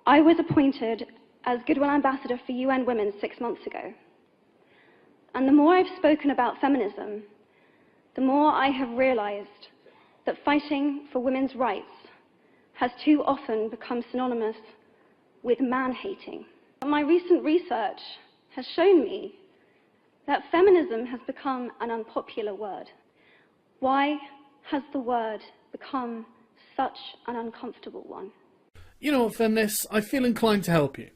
I was appointed as Goodwill Ambassador for UN Women 6 months ago. And the more I've spoken about feminism, the more I have realized that fighting for women's rights has too often become synonymous with man-hating. My recent research has shown me that feminism has become an unpopular word. Why has the word become such an uncomfortable one? You know what, feminists? I feel inclined to help you.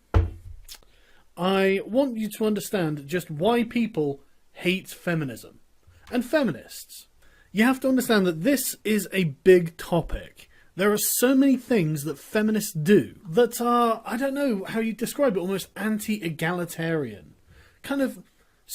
I want you to understand just why people hate feminism and feminists. You have to understand that this is a big topic. There are so many things that feminists do that are, I don't know how you describe it, almost anti-egalitarian, kind of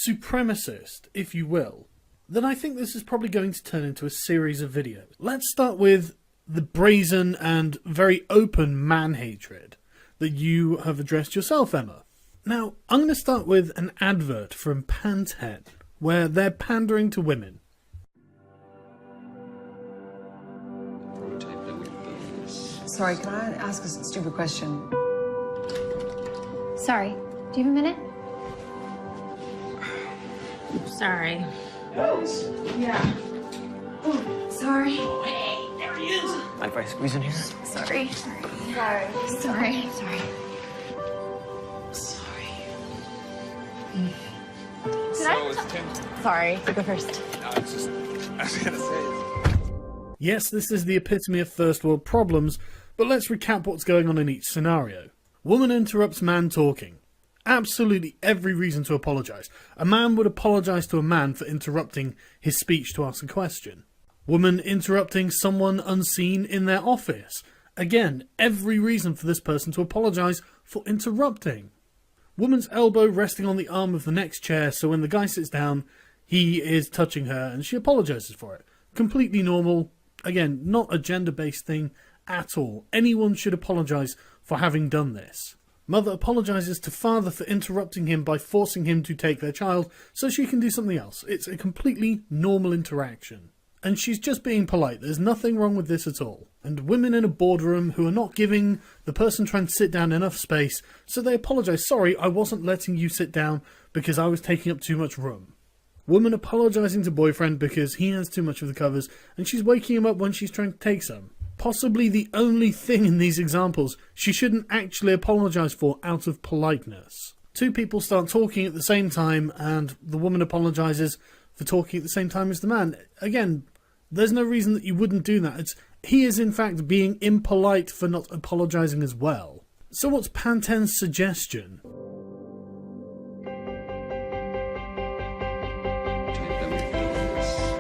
supremacist, if you will, that I think this is probably going to turn into a series of videos. Let's start with the brazen and very open man-hatred that you have addressed yourself, Emma. Now, I'm going to start with an advert from Pantene, where they're pandering to women. Sorry, can I ask a stupid question? Sorry, do you have a minute? Sorry. Yeah. Oh, sorry. Oh, hey, there he is. Mind if I squeeze in here? Sorry. Sorry. Sorry. Sorry. Sorry, go first. No, it's just, I was gonna say. Yes, this is the epitome of first world problems, but let's recap what's going on in each scenario. Woman interrupts man talking. Absolutely every reason to apologise. A man would apologise to a man for interrupting his speech to ask a question. Woman interrupting someone unseen in their office. Again, every reason for this person to apologise for interrupting. Woman's elbow resting on the arm of the next chair, so when the guy sits down, he is touching her and she apologises for it. Completely normal. Again, not a gender-based thing at all. Anyone should apologise for having done this. Mother apologises to father for interrupting him by forcing him to take their child so she can do something else. It's a completely normal interaction. And she's just being polite. There's nothing wrong with this at all. And women in a boardroom who are not giving the person trying to sit down enough space, so they apologise. Sorry, I wasn't letting you sit down because I was taking up too much room. Woman apologising to boyfriend because he has too much of the covers and she's waking him up when she's trying to take some. Possibly the only thing in these examples she shouldn't actually apologise for out of politeness. Two people start talking at the same time and the woman apologises for talking at the same time as the man. Again, there's no reason that you wouldn't do that. He is in fact being impolite for not apologising as well. So what's Pantene's suggestion?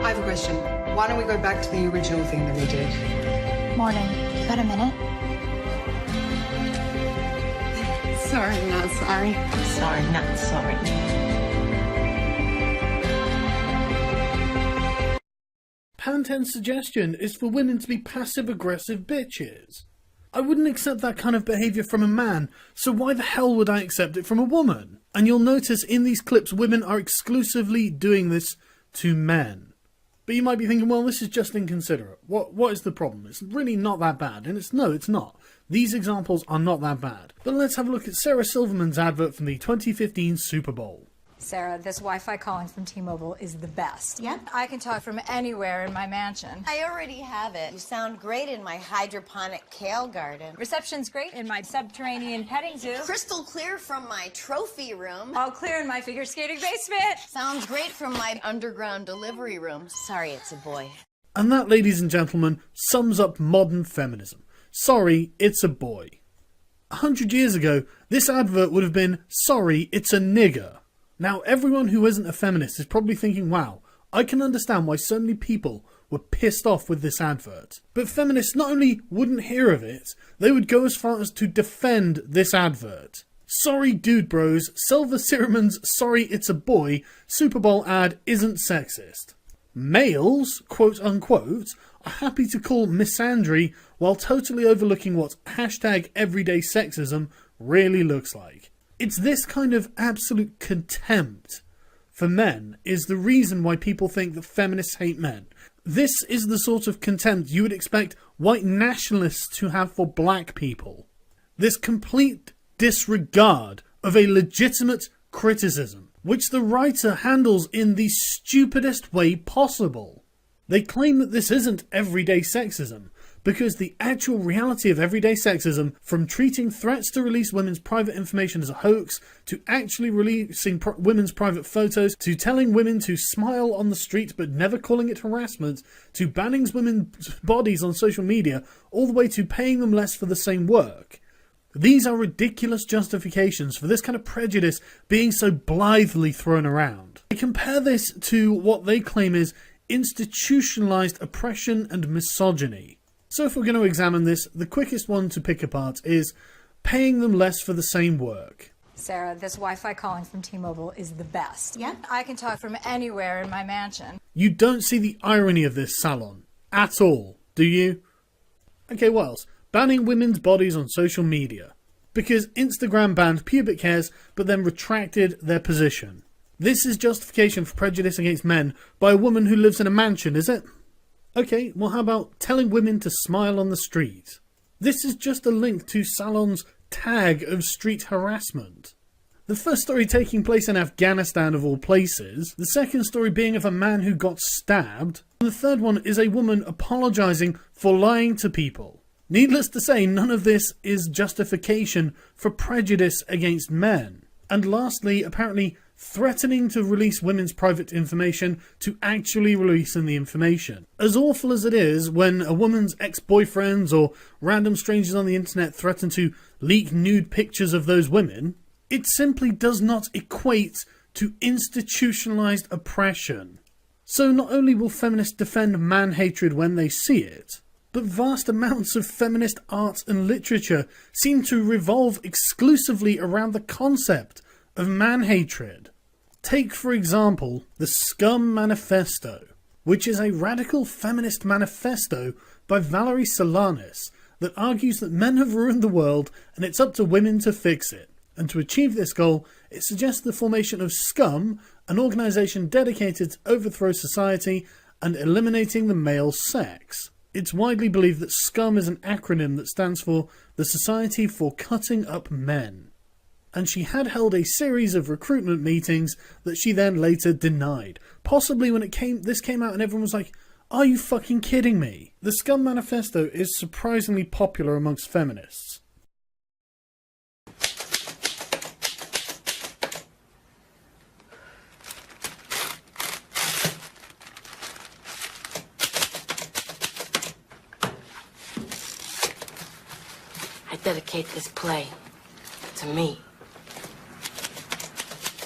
I have a question. Why don't we go back to the original thing that we did? Morning. Got a minute? Sorry, not sorry. Sorry, not sorry. Pantene's suggestion is for women to be passive-aggressive bitches. I wouldn't accept that kind of behaviour from a man, so why the hell would I accept it from a woman? And you'll notice in these clips women are exclusively doing this to men. But you might be thinking, well, this is just inconsiderate. What is the problem? It's really not that bad. And no, it's not. These examples are not that bad. But let's have a look at Sarah Silverman's advert from the 2015 Super Bowl. Sarah, this Wi-Fi calling from T-Mobile is the best. Yep. I can talk from anywhere in my mansion. I already have it. You sound great in my hydroponic kale garden. Reception's great in my subterranean petting zoo. Crystal clear from my trophy room. All clear in my figure skating basement. Sounds great from my underground delivery room. Sorry, it's a boy. And that, ladies and gentlemen, sums up modern feminism. Sorry, it's a boy. 100 years ago, this advert would have been, sorry, it's a nigger. Now, everyone who isn't a feminist is probably thinking, wow, I can understand why so many people were pissed off with this advert. But feminists not only wouldn't hear of it, they would go as far as to defend this advert. Sorry, dude bros, Silver Siriman's Sorry It's a Boy Super Bowl ad isn't sexist. Males, quote unquote, are happy to call misandry while totally overlooking what hashtag everyday sexism really looks like. It's this kind of absolute contempt for men is the reason why people think that feminists hate men. This is the sort of contempt you would expect white nationalists to have for black people. This complete disregard of a legitimate criticism, which the writer handles in the stupidest way possible. They claim that this isn't everyday sexism, because the actual reality of everyday sexism, from treating threats to release women's private information as a hoax, to actually releasing women's private photos, to telling women to smile on the street but never calling it harassment, to banning women's bodies on social media, all the way to paying them less for the same work. These are ridiculous justifications for this kind of prejudice being so blithely thrown around. They compare this to what they claim is institutionalized oppression and misogyny. So if we're going to examine this, the quickest one to pick apart is paying them less for the same work. Sarah, this Wi-Fi calling from T-Mobile is the best. Yeah? I can talk from anywhere in my mansion. You don't see the irony of this, Salon, at all, do you? Okay, what else? Banning women's bodies on social media. Because Instagram banned pubic hairs, but then retracted their position. This is justification for prejudice against men by a woman who lives in a mansion, is it? Okay, well how about telling women to smile on the street? This is just a link to Salon's tag of street harassment. The first story taking place in Afghanistan of all places, the second story being of a man who got stabbed, and the third one is a woman apologising for lying to people. Needless to say, none of this is justification for prejudice against men. And lastly, apparently threatening to release women's private information to actually releasing the information. As awful as it is when a woman's ex-boyfriends or random strangers on the internet threaten to leak nude pictures of those women, it simply does not equate to institutionalized oppression. So not only will feminists defend man-hatred when they see it, but vast amounts of feminist art and literature seem to revolve exclusively around the concept of man-hatred. Take, for example, the Scum Manifesto, which is a radical feminist manifesto by Valerie Solanas that argues that men have ruined the world and it's up to women to fix it. And to achieve this goal, it suggests the formation of Scum, an organisation dedicated to overthrow society and eliminating the male sex. It's widely believed that SCUM is an acronym that stands for the Society for Cutting Up Men. And she had held a series of recruitment meetings that she then later denied. Possibly when this came out and everyone was like, are you fucking kidding me? The Scum Manifesto is surprisingly popular amongst feminists. I dedicate this play to me.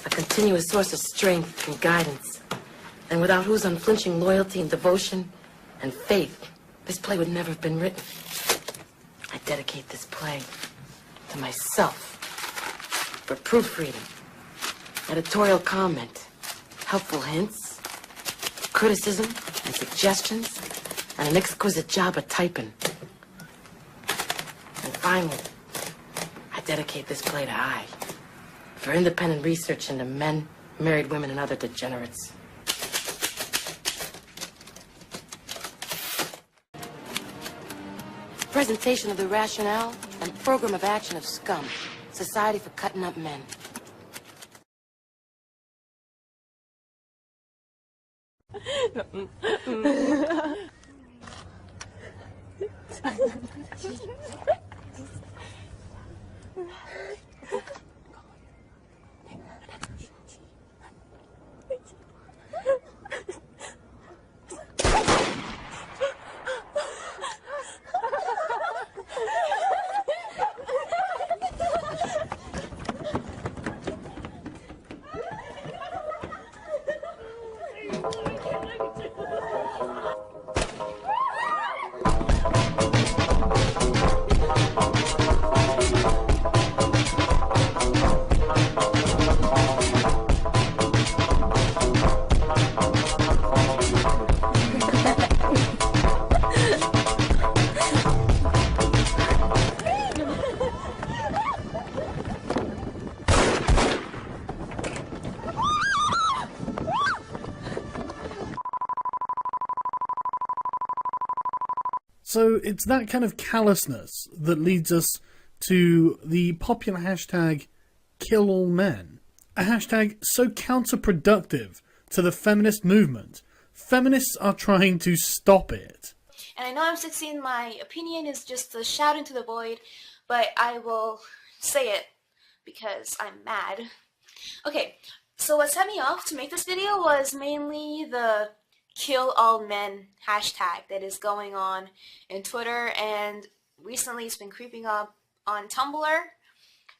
A continuous source of strength and guidance, and without whose unflinching loyalty and devotion and faith, this play would never have been written. I dedicate this play to myself for proofreading, editorial comment, helpful hints, criticism and suggestions, and an exquisite job of typing. And finally, I dedicate this play to I, for independent research into men, married women, and other degenerates. Presentation of the rationale and program of action of SCUM, Society for Cutting Up Men. So it's that kind of callousness that leads us to the popular hashtag #KillAllMen, a hashtag so counterproductive to the feminist movement. Feminists are trying to stop it. And I know I'm 16, my opinion is just a shout into the void, but I will say it because I'm mad. Okay, so what set me off to make this video was mainly the Kill All Men hashtag that is going on in Twitter, and recently it's been creeping up on Tumblr.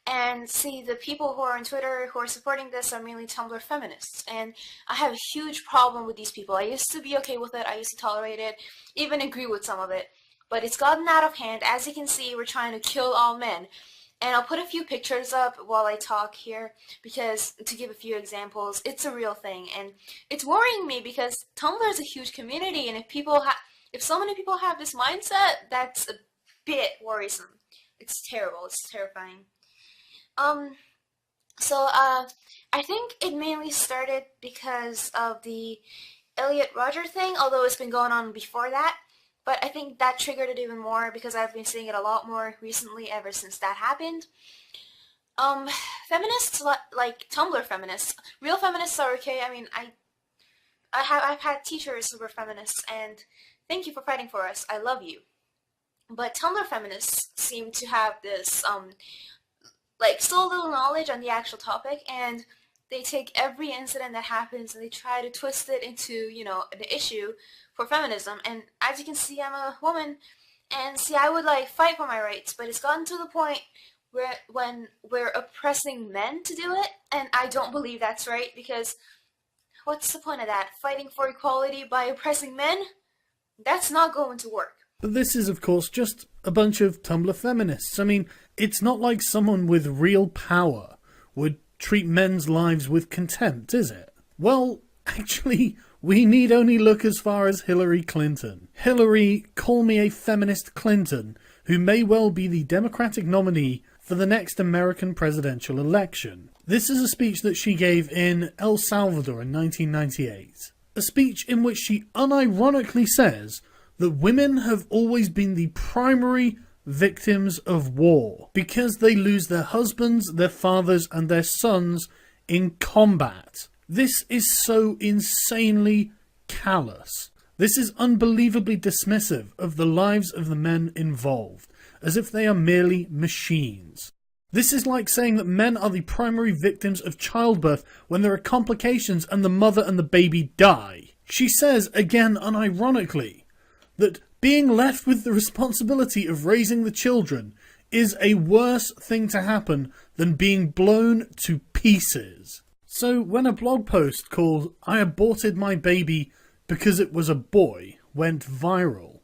And see, the people who are on Twitter who are supporting this are mainly Tumblr feminists, and I have a huge problem with these people. I used to be okay with it, I used to tolerate it, even agree with some of it, but it's gotten out of hand. As you can see, we're trying to kill all men. And I'll put a few pictures up while I talk here, because to give a few examples, it's a real thing, and it's worrying me because Tumblr is a huge community, and if so many people have this mindset, that's a bit worrisome. It's terrible, it's terrifying. I think it mainly started because of the Elliot Rodger thing, although it's been going on before that. But I think that triggered it even more because I've been seeing it a lot more recently ever since that happened. Feminists, like Tumblr feminists, real feminists are okay. I mean, I've had teachers who were feminists, and thank you for fighting for us. I love you. But Tumblr feminists seem to have this, so little knowledge on the actual topic, and they take every incident that happens and they try to twist it into, you know, the issue for feminism. And as you can see, I'm a woman, and see, I would fight for my rights, but it's gotten to the point where when we're oppressing men to do it, and I don't believe that's right, because what's the point of that? Fighting for equality by oppressing men? That's not going to work. But this is, of course, just a bunch of Tumblr feminists. I mean, it's not like someone with real power would treat men's lives with contempt, is it? Well, actually, we need only look as far as Hillary Clinton. Hillary, call me a feminist Clinton, who may well be the Democratic nominee for the next American presidential election. This is a speech that she gave in El Salvador in 1998. A speech in which she unironically says that women have always been the primary victims of war because they lose their husbands, their fathers, and their sons in combat. This is so insanely callous. This is unbelievably dismissive of the lives of the men involved, as if they are merely machines. This is like saying that men are the primary victims of childbirth when there are complications and the mother and the baby die. She says, again unironically, that being left with the responsibility of raising the children is a worse thing to happen than being blown to pieces. So when a blog post called "I aborted my baby because it was a boy" went viral,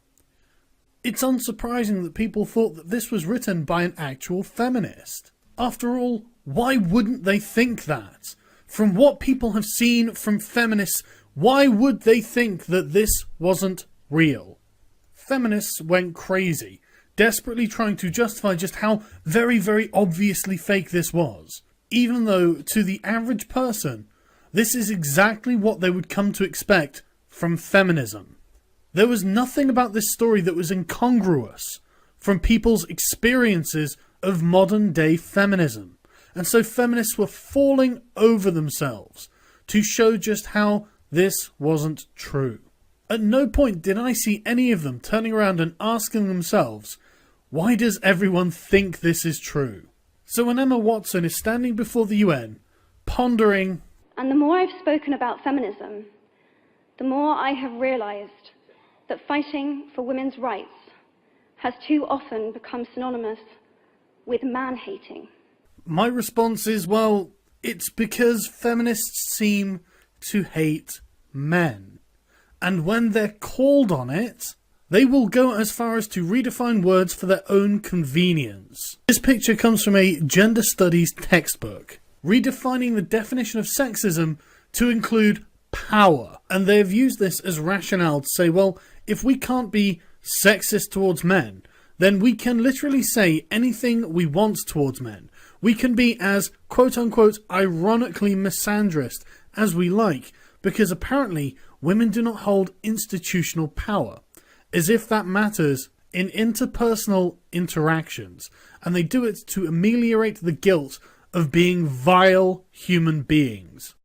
it's unsurprising that people thought that this was written by an actual feminist. After all, why wouldn't they think that? From what people have seen from feminists, why would they think that this wasn't real? Feminists went crazy, desperately trying to justify just how very, very obviously fake this was. Even though, to the average person, this is exactly what they would come to expect from feminism. There was nothing about this story that was incongruous from people's experiences of modern day feminism. And so feminists were falling over themselves to show just how this wasn't true. At no point did I see any of them turning around and asking themselves, why does everyone think this is true? So when Emma Watson is standing before the UN, pondering, and the more I've spoken about feminism, the more I have realized that fighting for women's rights has too often become synonymous with man-hating. My response is, well, it's because feminists seem to hate men. And when they're called on it, they will go as far as to redefine words for their own convenience. This picture comes from a gender studies textbook, redefining the definition of sexism to include power. And they have used this as rationale to say, well, if we can't be sexist towards men, then we can literally say anything we want towards men. We can be as quote-unquote ironically misandrist as we like, because apparently women do not hold institutional power, as if that matters in interpersonal interactions, and they do it to ameliorate the guilt of being vile human beings.